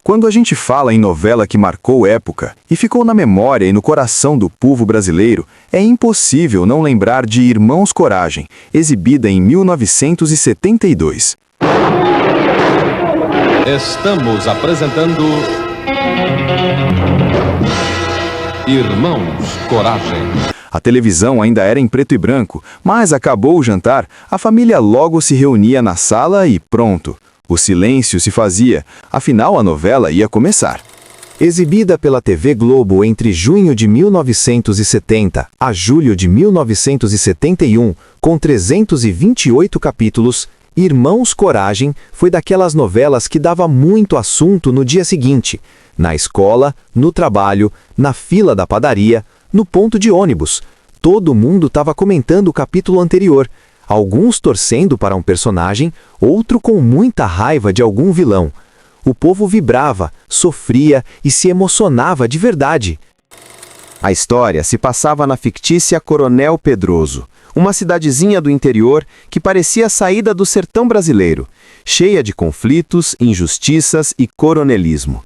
Quando a gente fala em novela que marcou época e ficou na memória e no coração do povo brasileiro, é impossível não lembrar de Irmãos Coragem, exibida em 1972. Estamos apresentando Irmãos Coragem. A televisão ainda era em preto e branco, mas acabou o jantar, a família logo se reunia na sala e pronto. O silêncio se fazia, afinal a novela ia começar. Exibida pela TV Globo entre junho de 1970 a julho de 1971, com 328 capítulos, Irmãos Coragem foi daquelas novelas que dava muito assunto no dia seguinte, na escola, no trabalho, na fila da padaria, no ponto de ônibus. Todo mundo estava comentando o capítulo anterior, alguns torcendo para um personagem, outro com muita raiva de algum vilão. O povo vibrava, sofria e se emocionava de verdade. A história se passava na fictícia Coronel Pedroso, uma cidadezinha do interior que parecia a saída do sertão brasileiro, cheia de conflitos, injustiças e coronelismo.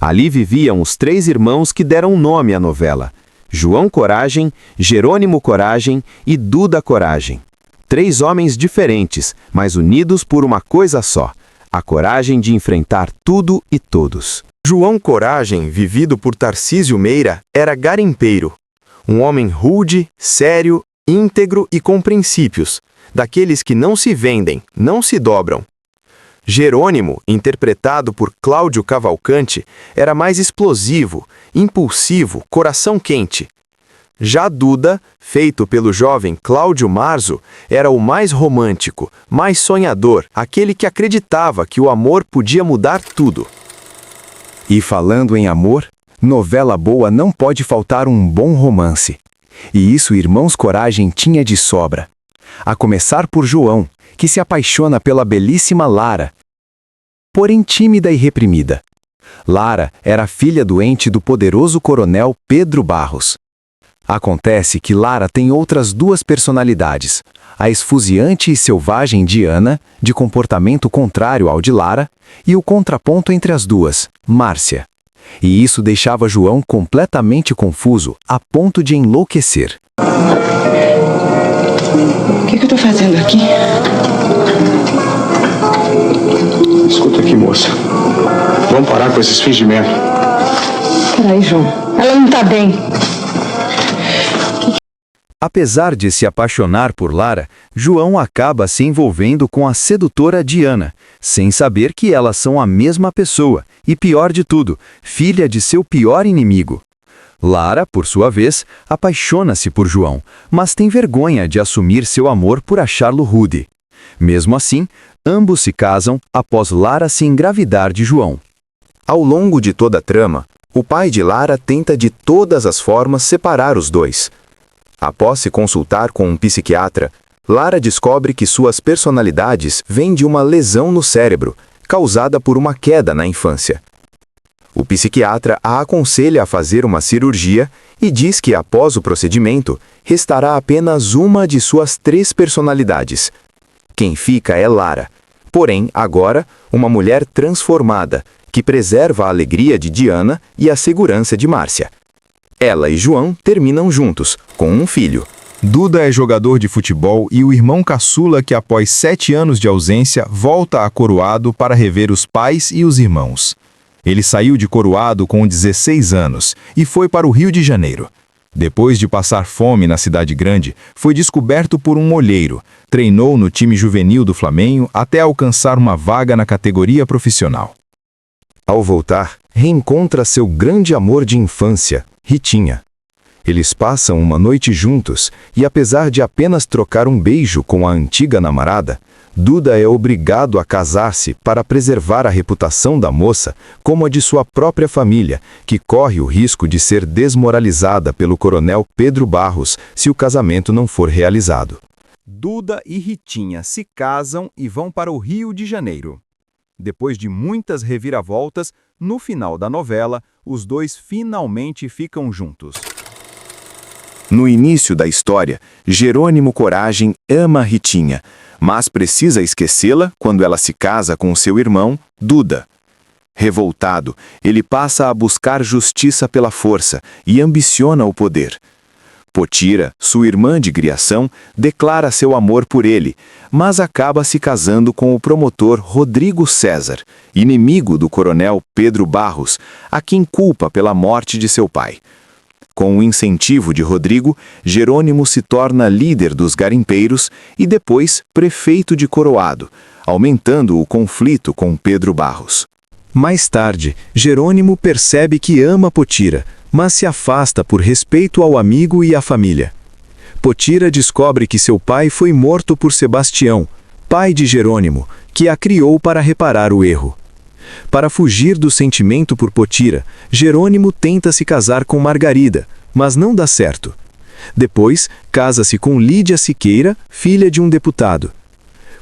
Ali viviam os 3 irmãos que deram nome à novela: João Coragem, Jerônimo Coragem e Duda Coragem. 3 homens diferentes, mas unidos por uma coisa só: a coragem de enfrentar tudo e todos. João Coragem, vivido por Tarcísio Meira, era garimpeiro. Um homem rude, sério, íntegro e com princípios, daqueles que não se vendem, não se dobram. Jerônimo, interpretado por Cláudio Cavalcante, era mais explosivo, impulsivo, coração quente. Já Duda, feito pelo jovem Cláudio Marzo, era o mais romântico, mais sonhador, aquele que acreditava que o amor podia mudar tudo. E falando em amor, novela boa não pode faltar um bom romance. E isso Irmãos Coragem tinha de sobra. A começar por João, que se apaixona pela belíssima Lara, porém tímida e reprimida. Lara era filha doente do poderoso coronel Pedro Barros. Acontece que Lara tem outras 2 personalidades, a esfuziante e selvagem Diana, de comportamento contrário ao de Lara, e o contraponto entre as duas, Márcia. E isso deixava João completamente confuso, a ponto de enlouquecer. O que eu tô fazendo aqui? Escuta aqui, moça. Vamos parar com esses fingimentos. Peraí, João. Ela não tá bem. Apesar de se apaixonar por Lara, João acaba se envolvendo com a sedutora Diana, sem saber que elas são a mesma pessoa, e pior de tudo, filha de seu pior inimigo. Lara, por sua vez, apaixona-se por João, mas tem vergonha de assumir seu amor por achá-lo rude. Mesmo assim, ambos se casam após Lara se engravidar de João. Ao longo de toda a trama, o pai de Lara tenta de todas as formas separar os dois. Após se consultar com um psiquiatra, Lara descobre que suas personalidades vêm de uma lesão no cérebro, causada por uma queda na infância. O psiquiatra a aconselha a fazer uma cirurgia e diz que após o procedimento, restará apenas uma de suas 3 personalidades. Quem fica é Lara, porém, agora, uma mulher transformada, que preserva a alegria de Diana e a segurança de Márcia. Ela e João terminam juntos, com um filho. Duda é jogador de futebol e o irmão caçula que, após 7 anos de ausência, volta a Coroado para rever os pais e os irmãos. Ele saiu de Coroado com 16 anos e foi para o Rio de Janeiro. Depois de passar fome na cidade grande, foi descoberto por um olheiro, treinou no time juvenil do Flamengo até alcançar uma vaga na categoria profissional. Ao voltar, reencontra seu grande amor de infância, Ritinha. Eles passam uma noite juntos e, apesar de apenas trocar um beijo com a antiga namorada, Duda é obrigado a casar-se para preservar a reputação da moça como a de sua própria família, que corre o risco de ser desmoralizada pelo coronel Pedro Barros se o casamento não for realizado. Duda e Ritinha se casam e vão para o Rio de Janeiro. Depois de muitas reviravoltas, no final da novela, os dois finalmente ficam juntos. No início da história, Jerônimo Coragem ama Ritinha, mas precisa esquecê-la quando ela se casa com seu irmão, Duda. Revoltado, ele passa a buscar justiça pela força e ambiciona o poder. Potira, sua irmã de criação, declara seu amor por ele, mas acaba se casando com o promotor Rodrigo César, inimigo do coronel Pedro Barros, a quem culpa pela morte de seu pai. Com o incentivo de Rodrigo, Jerônimo se torna líder dos garimpeiros e depois prefeito de Coroado, aumentando o conflito com Pedro Barros. Mais tarde, Jerônimo percebe que ama Potira, mas se afasta por respeito ao amigo e à família. Potira descobre que seu pai foi morto por Sebastião, pai de Jerônimo, que a criou para reparar o erro. Para fugir do sentimento por Potira, Jerônimo tenta se casar com Margarida, mas não dá certo. Depois, casa-se com Lídia Siqueira, filha de um deputado.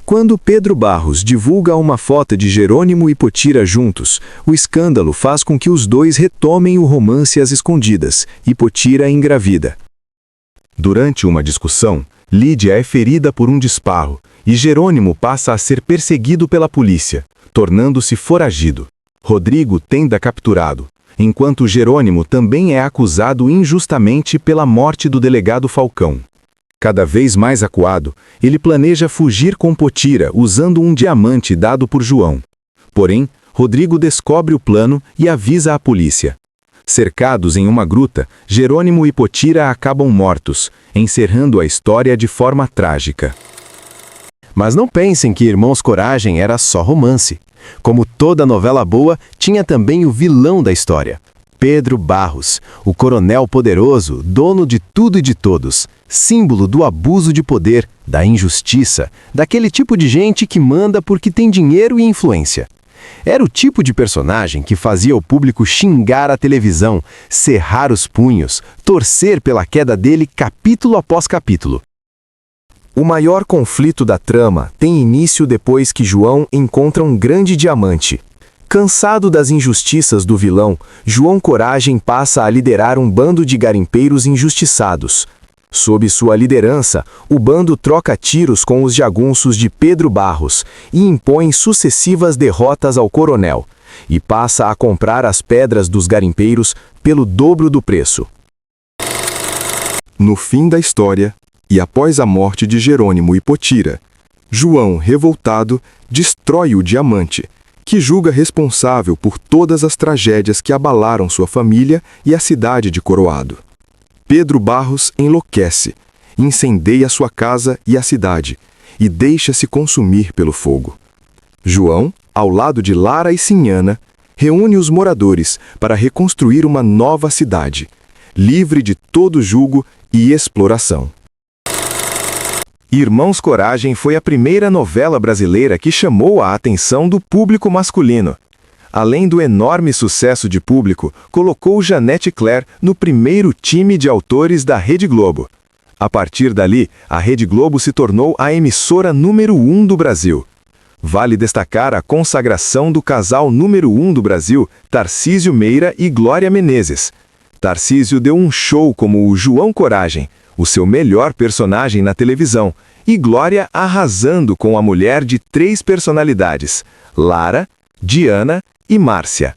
Quando Pedro Barros divulga uma foto de Jerônimo e Potira juntos, o escândalo faz com que os dois retomem o romance às escondidas, e Potira engravida. Durante uma discussão, Lídia é ferida por um disparo, e Jerônimo passa a ser perseguido pela polícia, tornando-se foragido. Rodrigo tenta capturado, enquanto Jerônimo também é acusado injustamente pela morte do delegado Falcão. Cada vez mais acuado, ele planeja fugir com Potira usando um diamante dado por João. Porém, Rodrigo descobre o plano e avisa a polícia. Cercados em uma gruta, Jerônimo e Potira acabam mortos, encerrando a história de forma trágica. Mas não pensem que Irmãos Coragem era só romance. Como toda novela boa, tinha também o vilão da história. Pedro Barros, o coronel poderoso, dono de tudo e de todos, símbolo do abuso de poder, da injustiça, daquele tipo de gente que manda porque tem dinheiro e influência. Era o tipo de personagem que fazia o público xingar a televisão, cerrar os punhos, torcer pela queda dele capítulo após capítulo. O maior conflito da trama tem início depois que João encontra um grande diamante. Cansado das injustiças do vilão, João Coragem passa a liderar um bando de garimpeiros injustiçados. Sob sua liderança, o bando troca tiros com os jagunços de Pedro Barros e impõe sucessivas derrotas ao coronel, e passa a comprar as pedras dos garimpeiros pelo dobro do preço. No fim da história, e após a morte de Jerônimo e Potira, João, revoltado, destrói o diamante, que julga responsável por todas as tragédias que abalaram sua família e a cidade de Coroado. Pedro Barros enlouquece, incendeia sua casa e a cidade, e deixa-se consumir pelo fogo. João, ao lado de Lara e Sinhana, reúne os moradores para reconstruir uma nova cidade, livre de todo julgo e exploração. Irmãos Coragem foi a primeira novela brasileira que chamou a atenção do público masculino. Além do enorme sucesso de público, colocou Janete Claire no primeiro time de autores da Rede Globo. A partir dali, a Rede Globo se tornou a emissora número 1 do Brasil. Vale destacar a consagração do casal número 1 do Brasil, Tarcísio Meira e Glória Menezes. Tarcísio deu um show como o João Coragem, o seu melhor personagem na televisão, e Glória arrasando com a mulher de 3 personalidades, Lara, Diana e Márcia.